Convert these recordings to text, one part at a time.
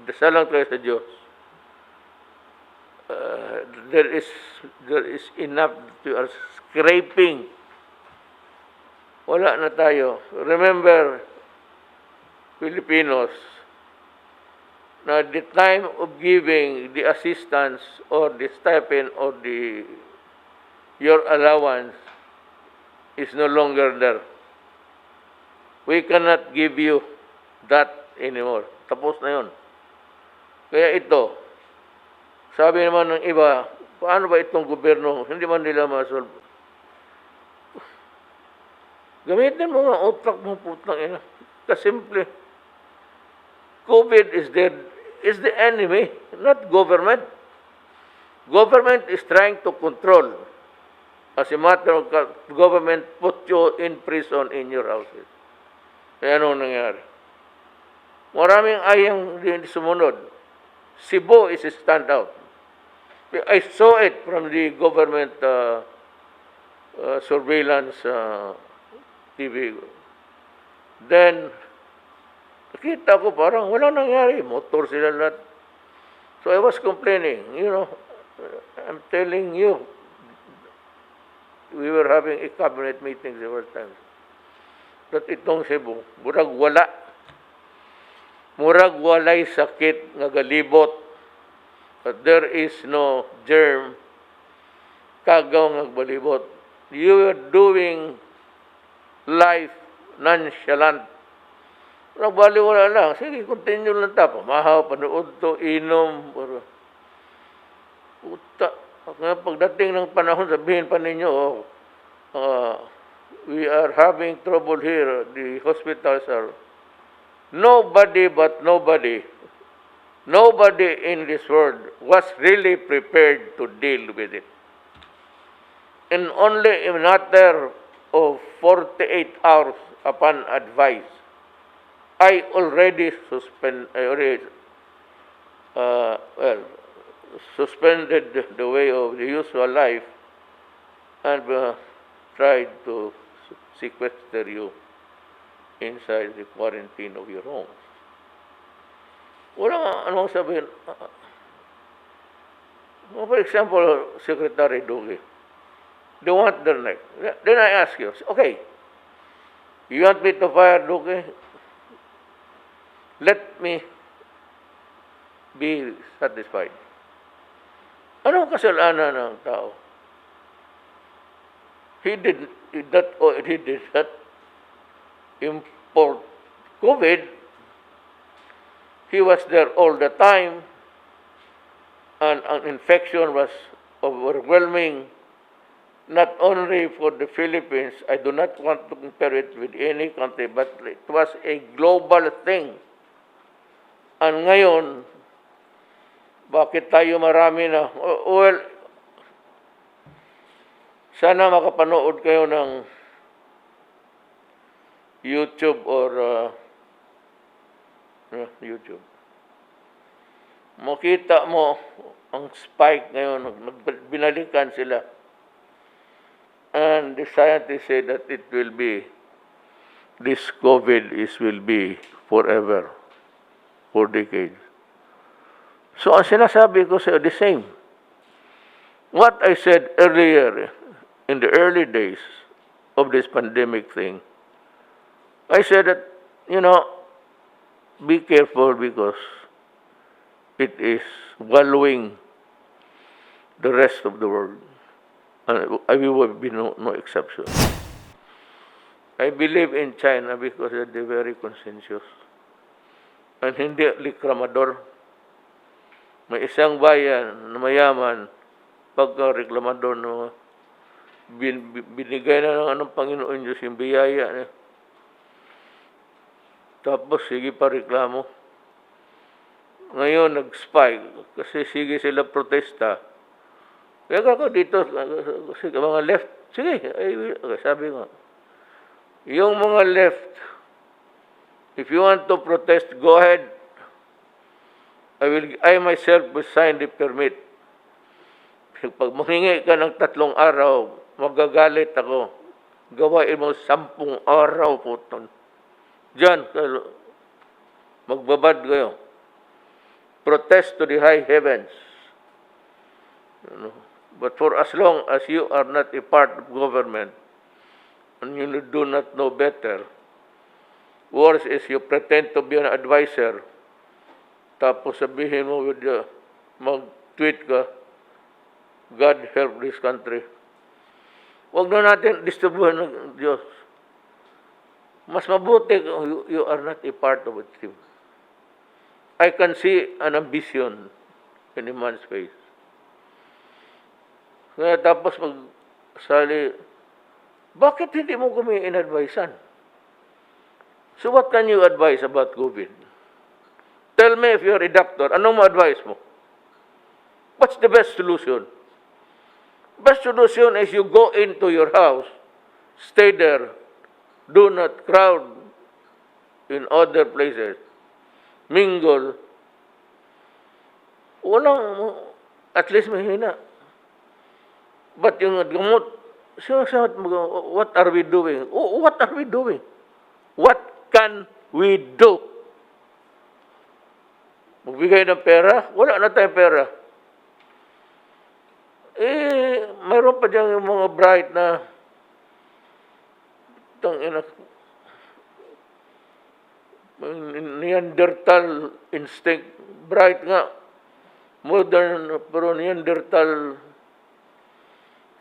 magdasal lang tayo sa Diyos. There is enough to are scraping. Wala na tayo. Remember, Filipinos, na the time of giving the assistance or the stipend or your allowance is no longer there. We cannot give you that anymore. Tapos na yun. Kaya ito, sabi naman ng iba, paano ba itong gobyerno, hindi man nila masolve? Gamitin mo nga utak mo, putang ina. Kasimple. COVID is the enemy, not government. Government is trying to control. As a matter of government, put you in prison in your houses. Kaya anong nangyari? Maraming ayang din sumunod. Cebu is a standout. I saw it from the government surveillance TV. Then, nakita ko parang walang nangyari. Motor sila lahat. So I was complaining, I'm telling you, we were having a cabinet meeting several times. That itong Cebu, murag wala. Murag walay sakit nga galibot. But there is no germ kagaw nga balibot. You are doing life nonchalant. Nagbaliwala lang. Sige, continue lang ta. Pamahaw, panood to, inom. Puta. Pagdating ng panahon, sabihin pa ninyo, we are having trouble here. The hospitals are nobody in this world was really prepared to deal with it. In only a matter of 48 hours upon advice, I already suspended the way of the usual life and tried to sequester you inside the quarantine of your homes. Wala nga anong sabihin. For example, Secretary Duque, they want their neck. Then I ask you, okay, you want me to fire Duque? Let me be satisfied. Anong kasalanan ng tao? He did not import COVID. He was there all the time, and an infection was overwhelming, not only for the Philippines. I do not want to compare it with any country, but it was a global thing. And ngayon, bakit tayo marami na? Well, sana makapanood kayo ng YouTube or YouTube. Makita mo ang spike ngayon, binalikan sila. And the scientists say that it will be, this COVID will be forever, for decades. So ang sinasabi ko sa the same. What I said earlier, in the early days of this pandemic thing, I said that, be careful because it is swallowing the rest of the world. And we will be no exception. I believe in China because they're very conscientious. And hindi reklamador. May isang bayan na mayaman, pagka-reklamador na binigay na ng Panginoon Diyos yung biyaya niya. Tapos, sige pa reklamo. Ngayon, nag-spike. Kasi sige sila protesta. Kaya ako dito, kasi mga left, sige, sabi nga. Yung mga left, if you want to protest, go ahead. I myself will sign the permit. Pag manghingi ka ng 3 araw, magagalit ako. Gawain mo 10 araw po. Diyan, magbabad kayo. protest to the high heavens. You know. But for as long as you are not a part of government and you do not know better, worse is you pretend to be an advisor, tapos sabihin mo mag-tweet ka, God help this country. Huwag na natin distribuhan ng Diyos. Mas mabuti kung you are not a part of a team. I can see an ambition in a man's face. Kaya tapos magsali, bakit hindi mo kami in-advisean? So what can you advise about COVID? Tell me if you're a doctor, anong ma-advise mo? What's the best solution? Best solution is you go into your house, stay there, do not crowd in other places, mingle. Walang, at least mahina. But yung gamot, sinasabi mo, what are we doing? Oh, what are we doing? What can we do? Magbigay ng pera? Wala na tayong pera. Mayroon pa dyan yung mga bright na Neanderthal instinct. Bright nga. Modern, pero Neanderthal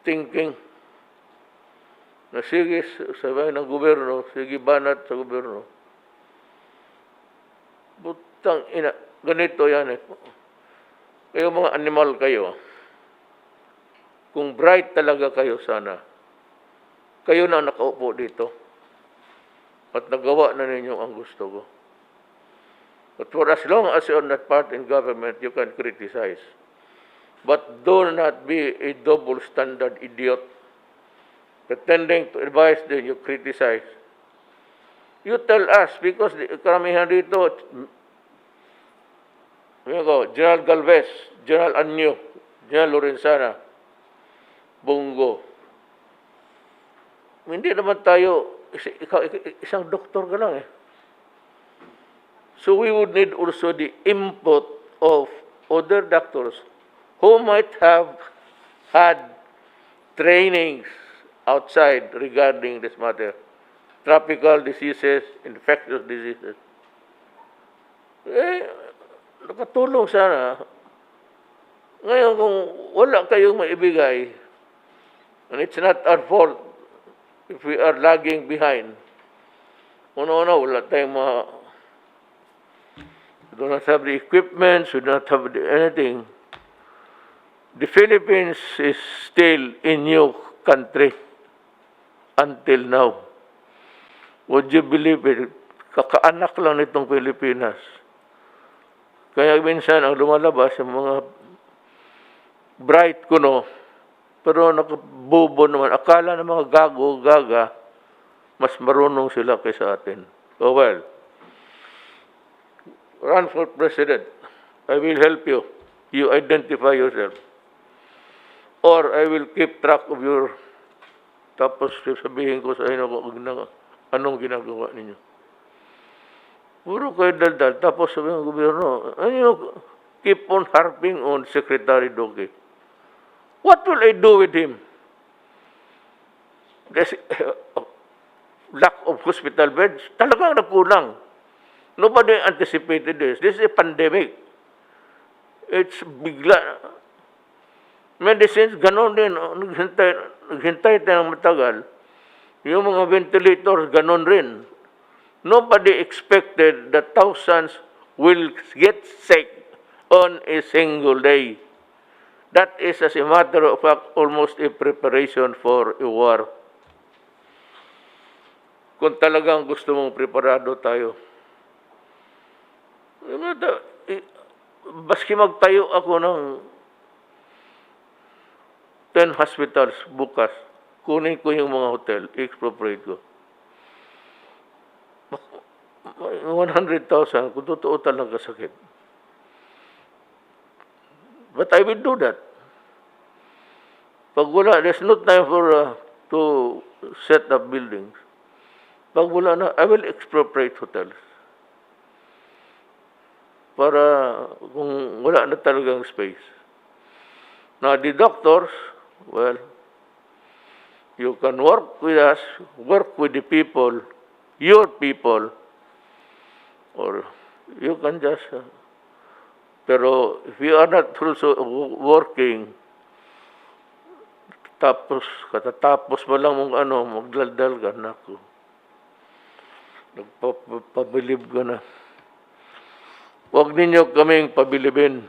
thinking. Na sige, sabihin ng gobyerno, sige banat sa gobyerno. Butang ina, ganito yan eh. Kayo mga animal kayo, kung bright talaga kayo sana, kayo na nakaupo dito at nagawa na ninyo ang gusto ko. But for as long as you're not part in government, you can criticize. But do not be a double standard idiot. Pretending to advise, then you criticize. You tell us, because karamihan dito, General Galvez, General Anyo, General Lorenzana, Bongo. Hindi naman tayo, isang doktor ka lang eh. So we would need also the input of other doctors who might have had trainings outside regarding this matter. Tropical diseases, infectious diseases. Nakatulong sana. Ngayon kung wala kayong maibigay, and it's not our fault if we are lagging behind. Una-una, wala tayong we do not have the equipment, we do not have anything. The Philippines is still a new country until now. Would you believe it? Kakaanak lang nitong Pilipinas. Kaya minsan ang lumalabas yung mga bright kuno, pero nakabubo naman. Akala ng mga gago-gaga, mas marunong sila kaysa atin. Oh well, run for president. I will help you. You identify yourself. Or I will keep track of your... Tapos sabihin ko sa inyo kung anong ginagawa ninyo. Puro kayo daldal. Tapos sabihin ng gobyerno, keep on harping on Secretary Duque. What will I do with him? There's lack of hospital beds. Talagang nagkulang. Nobody anticipated this. This is a pandemic. It's bigla. Medicines, ganon din. Naghintay tayo ng matagal. Yung mga ventilators, ganon rin. Nobody expected that thousands will get sick on a single day. That is, as a matter of fact, almost a preparation for a war. Kung talagang gusto mong preparado tayo. Baski magtayo ako ng 10 hospitals bukas, kunin ko yung mga hotel, expropriate ko. 100,000 kung totoo talaga sakit. But I will do that. Pag wala, there's no time for to set up buildings. Pag wala na, I will expropriate hotels. para kung wala na talagang space. Now, the doctors, well, you can work with us, work with the people, your people, or you can just, pero if you are not also working, tapos, katatapos mo lang mong magdaldal ka, naku. Nagpabilib ka na. Huwag ninyo kaming pabilibin.